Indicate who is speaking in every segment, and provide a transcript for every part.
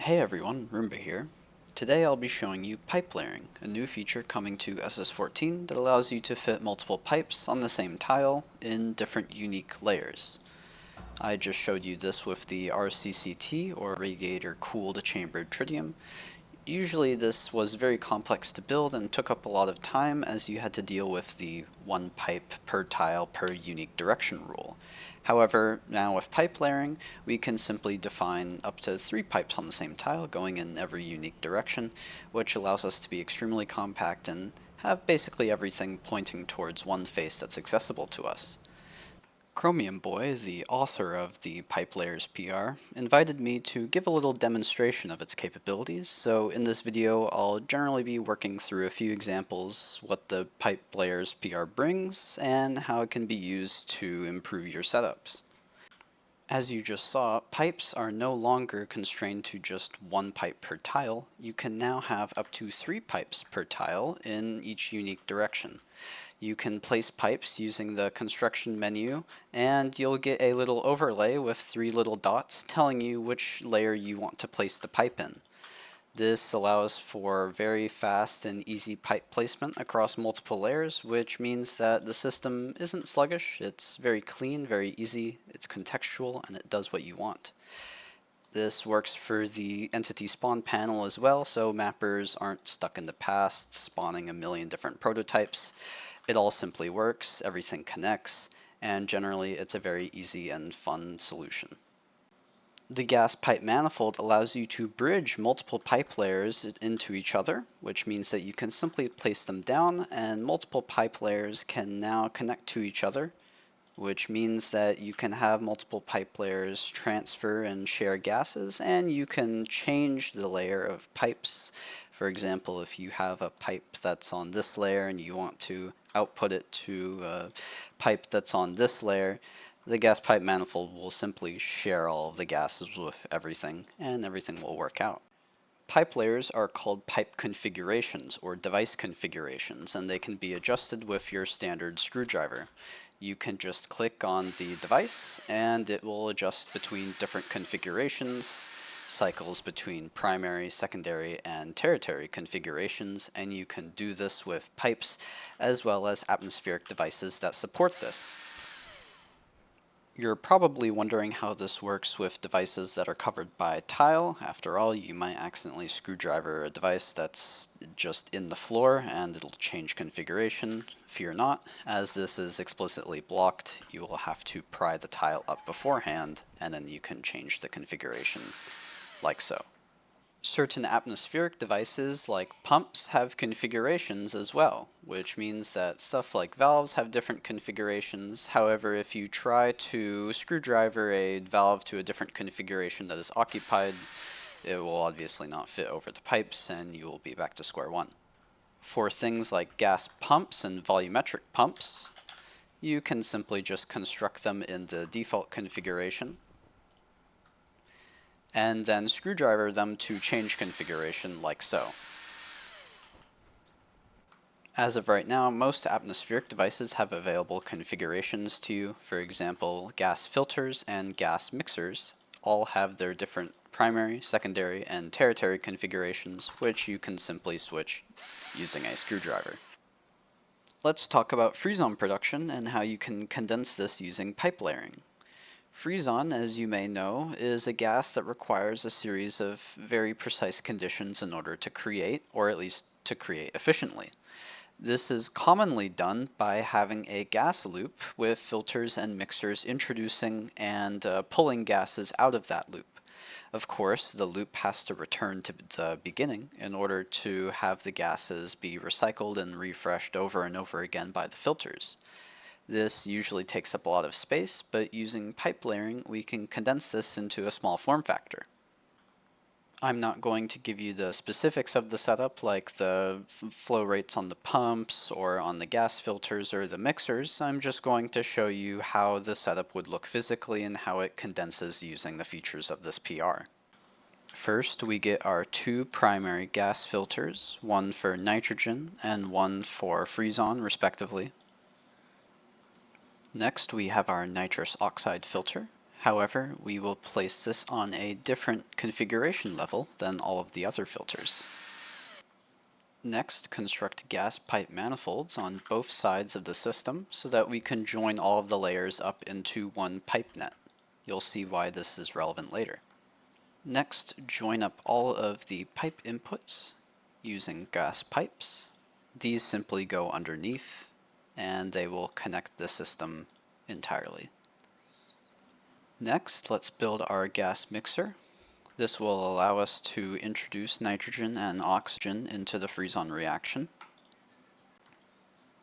Speaker 1: Hey everyone, Roomba here. Today I'll be showing you pipe layering, a new feature coming to SS14 that allows you to fit multiple pipes on the same tile in different unique layers. I just showed you this with the RCCT, or Radiator Cooled Chambered Tritium. Usually this was very complex to build and took up a lot of time as you had to deal with the one pipe per tile per unique direction rule. However, now with pipe layering, we can simply define up to 3 pipes on the same tile going in every unique direction, which allows us to be extremely compact and have basically everything pointing towards one face that's accessible to us. Chromium Boy, the author of the Pipe Layers PR, invited me to give a little demonstration of its capabilities, so in this video I'll generally be working through a few examples, what the Pipe Layers PR brings, and how it can be used to improve your setups. As you just saw, pipes are no longer constrained to just one pipe per tile. You can now have up to 3 pipes per tile in each unique direction. You can place pipes using the construction menu, and you'll get a little overlay with 3 little dots telling you which layer you want to place the pipe in. This allows for very fast and easy pipe placement across multiple layers, which means that the system isn't sluggish, it's very clean, very easy, it's contextual, and it does what you want. This works for the entity spawn panel as well, so mappers aren't stuck in the past, spawning a million different prototypes. It all simply works, everything connects, and generally it's a very easy and fun solution. The gas pipe manifold allows you to bridge multiple pipe layers into each other, which means that you can simply place them down and multiple pipe layers can now connect to each other, which means that you can have multiple pipe layers transfer and share gases, and you can change the layer of pipes. For example, if you have a pipe that's on this layer and you want to output it to a pipe that's on this layer, the gas pipe manifold will simply share all of the gases with everything, and everything will work out. Pipe layers are called pipe configurations or device configurations, and they can be adjusted with your standard screwdriver. You can just click on the device and it will adjust between different configurations, cycles between primary, secondary, and tertiary configurations, and you can do this with pipes as well as atmospheric devices that support this. You're probably wondering how this works with devices that are covered by tile. After all, you might accidentally screwdriver a device that's just in the floor and it'll change configuration. Fear not, as this is explicitly blocked, you will have to pry the tile up beforehand and then you can change the configuration like so. Certain atmospheric devices like pumps have configurations as well, which means that stuff like valves have different configurations. However, if you try to screwdriver a valve to a different configuration that is occupied, it will obviously not fit over the pipes and you will be back to square one. For things like gas pumps and volumetric pumps, you can simply just construct them in the default configuration and then screwdriver them to change configuration like so. As of right now, most atmospheric devices have available configurations to you. For example, gas filters and gas mixers all have their different primary, secondary, and tertiary configurations, which you can simply switch using a screwdriver. Let's talk about Freezon production and how you can condense this using pipe layering. Freezon, as you may know, is a gas that requires a series of very precise conditions in order to create, or at least to create efficiently. This is commonly done by having a gas loop with filters and mixers introducing and pulling gases out of that loop. Of course, the loop has to return to the beginning in order to have the gases be recycled and refreshed over and over again by the filters. This usually takes up a lot of space, but using pipe layering we can condense this into a small form factor. I'm not going to give you the specifics of the setup like the flow rates on the pumps or on the gas filters or the mixers. I'm just going to show you how the setup would look physically and how it condenses using the features of this PR. First, we get our 2 primary gas filters, one for nitrogen and one for Freezon respectively. Next, we have our nitrous oxide filter, However, we will place this on a different configuration level than all of the other filters. Next, construct gas pipe manifolds on both sides of the system so that we can join all of the layers up into one pipe net. You'll see why this is relevant later. Next, join up all of the pipe inputs using gas pipes. These simply go underneath and they will connect the system entirely. Next, let's build our gas mixer. This will allow us to introduce nitrogen and oxygen into the freeze-on reaction.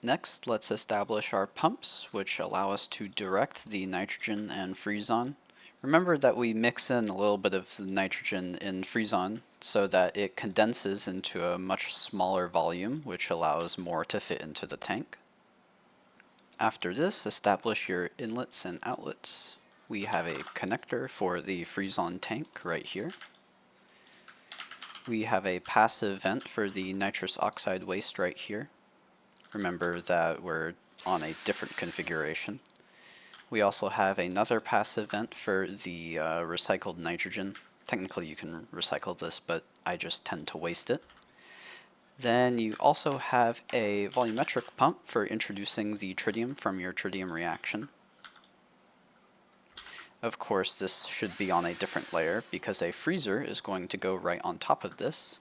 Speaker 1: Next, let's establish our pumps, which allow us to direct the nitrogen and freeze-on. Remember that we mix in a little bit of the nitrogen in freeze-on so that it condenses into a much smaller volume, which allows more to fit into the tank. After this, establish your inlets and outlets. We have a connector for the freeze-on tank right here. We have a passive vent for the nitrous oxide waste right here. Remember that we're on a different configuration. We also have another passive vent for the recycled nitrogen. Technically you can recycle this, but I just tend to waste it. Then you also have a volumetric pump for introducing the tritium from your tritium reaction. Of course, this should be on a different layer because a freezer is going to go right on top of this.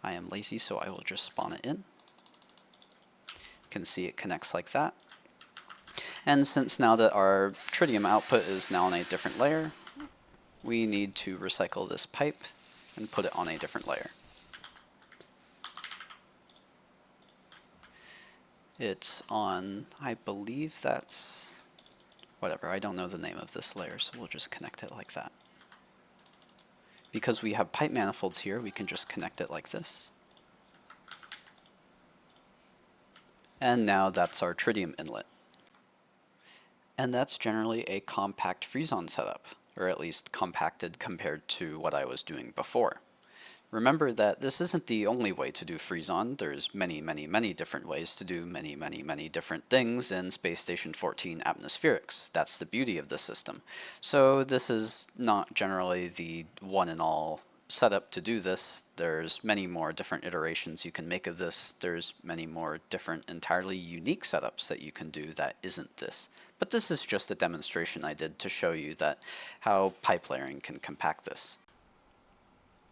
Speaker 1: I am lazy, so I will just spawn it in. You can see it connects like that. And since now that our tritium output is now on a different layer, we need to recycle this pipe and put it on a different layer. It's on, I believe that's, whatever, I don't know the name of this layer, so we'll just connect it like that. Because we have pipe manifolds here, we can just connect it like this. And now that's our tritium inlet. And that's generally a compact freeze-on setup, or at least compacted compared to what I was doing before. Remember that this isn't the only way to do freeze-on. There's many different ways to do many different things in Space Station 14 atmospherics. That's the beauty of the system. So this is not generally the one-and-all setup to do this. There's many more different iterations you can make of this. There's many more different entirely unique setups that you can do that isn't this. But this is just a demonstration I did to show you that how pipe layering can compact this.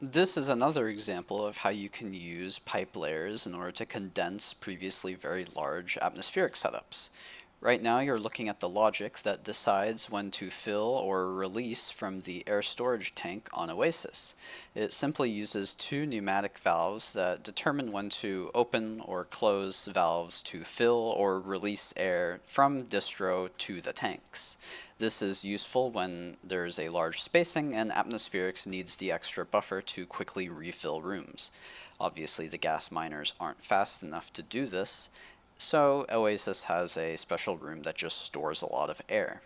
Speaker 1: This is another example of how you can use pipe layers in order to condense previously very large atmospheric setups. Right now you're looking at the logic that decides when to fill or release from the air storage tank on Oasis. It simply uses two pneumatic valves that determine when to open or close valves to fill or release air from distro to the tanks. This is useful when there's a large spacing and atmospherics needs the extra buffer to quickly refill rooms. Obviously the gas miners aren't fast enough to do this, so Oasis has a special room that just stores a lot of air.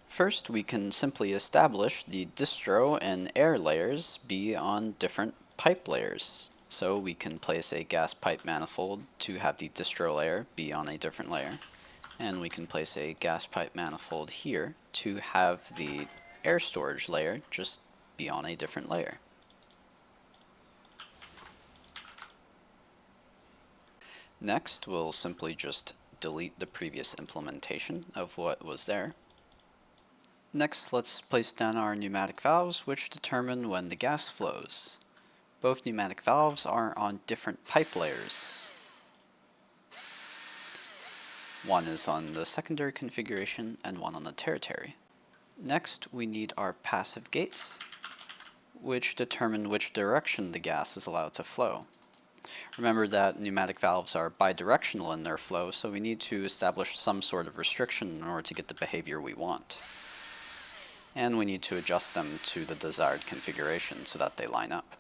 Speaker 1: First, we can simply establish the distro and air layers be on different pipe layers. So we can place a gas pipe manifold to have the distro layer be on a different layer. And we can place a gas pipe manifold here to have the air storage layer just be on a different layer. Next, we'll simply just delete the previous implementation of what was there. Next, let's place down our pneumatic valves, which determine when the gas flows. Both pneumatic valves are on different pipe layers. One is on the secondary configuration and one on the tertiary. Next, we need our passive gates, which determine which direction the gas is allowed to flow. Remember that pneumatic valves are bidirectional in their flow, so we need to establish some sort of restriction in order to get the behavior we want. And we need to adjust them to the desired configuration so that they line up.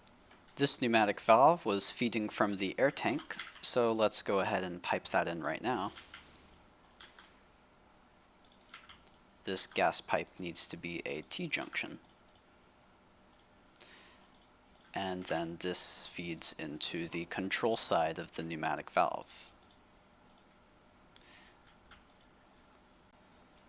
Speaker 1: This pneumatic valve was feeding from the air tank, so let's go ahead and pipe that in right now. This gas pipe needs to be a T-junction. And then this feeds into the control side of the pneumatic valve.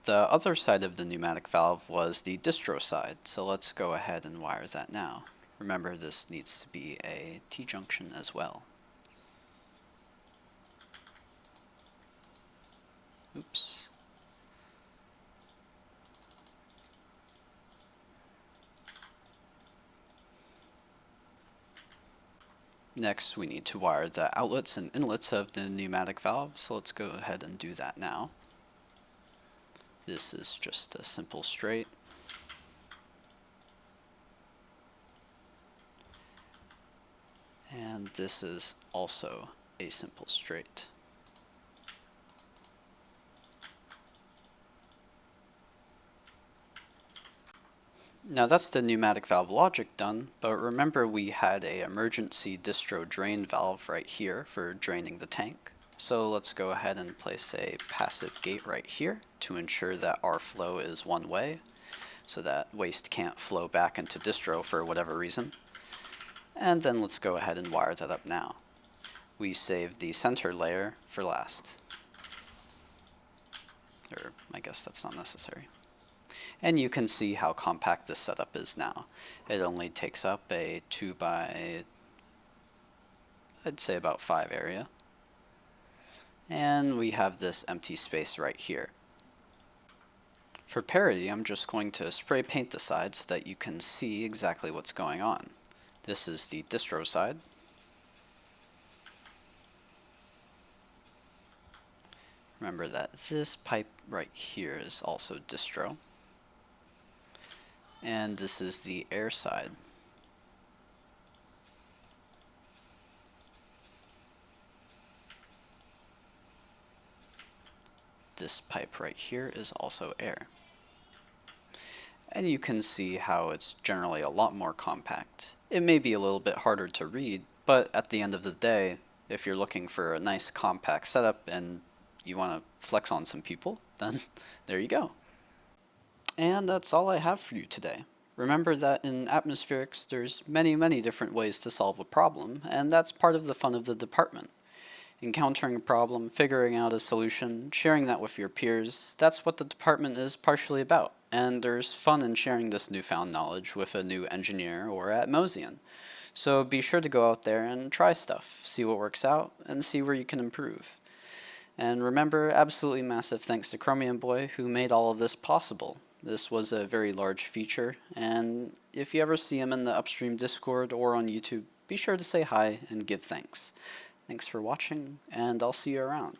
Speaker 1: The other side of the pneumatic valve was the distro side, so let's go ahead and wire that now. Remember, this needs to be a T-junction as well. Oops. Next, we need to wire the outlets and inlets of the pneumatic valve, so let's go ahead and do that now. This is just a simple straight. And this is also a simple straight. Now that's the pneumatic valve logic done, but remember we had a emergency distro drain valve right here for draining the tank. So let's go ahead and place a passive gate right here to ensure that our flow is one way, so that waste can't flow back into distro for whatever reason. And then let's go ahead and wire that up now. We saved the center layer for last. Or I guess that's not necessary. And you can see how compact this setup is now. It only takes up a 2 by, I'd say about 5 area. And we have this empty space right here. For parity, I'm just going to spray paint the side so that you can see exactly what's going on. This is the distro side. Remember that this pipe right here is also distro. And this is the air side. This pipe right here is also air. And you can see how it's generally a lot more compact. It may be a little bit harder to read, but at the end of the day, if you're looking for a nice compact setup and you want to flex on some people, then there you go. And that's all I have for you today. Remember that in atmospherics, there's many different ways to solve a problem, and that's part of the fun of the department. Encountering a problem, figuring out a solution, sharing that with your peers, that's what the department is partially about. And there's fun in sharing this newfound knowledge with a new engineer or Atmosian. So be sure to go out there and try stuff, see what works out, and see where you can improve. And remember, absolutely massive thanks to Chromium Boy, who made all of this possible. This was a very large feature, and if you ever see him in the Upstream Discord or on YouTube, be sure to say hi and give thanks. Thanks for watching, and I'll see you around.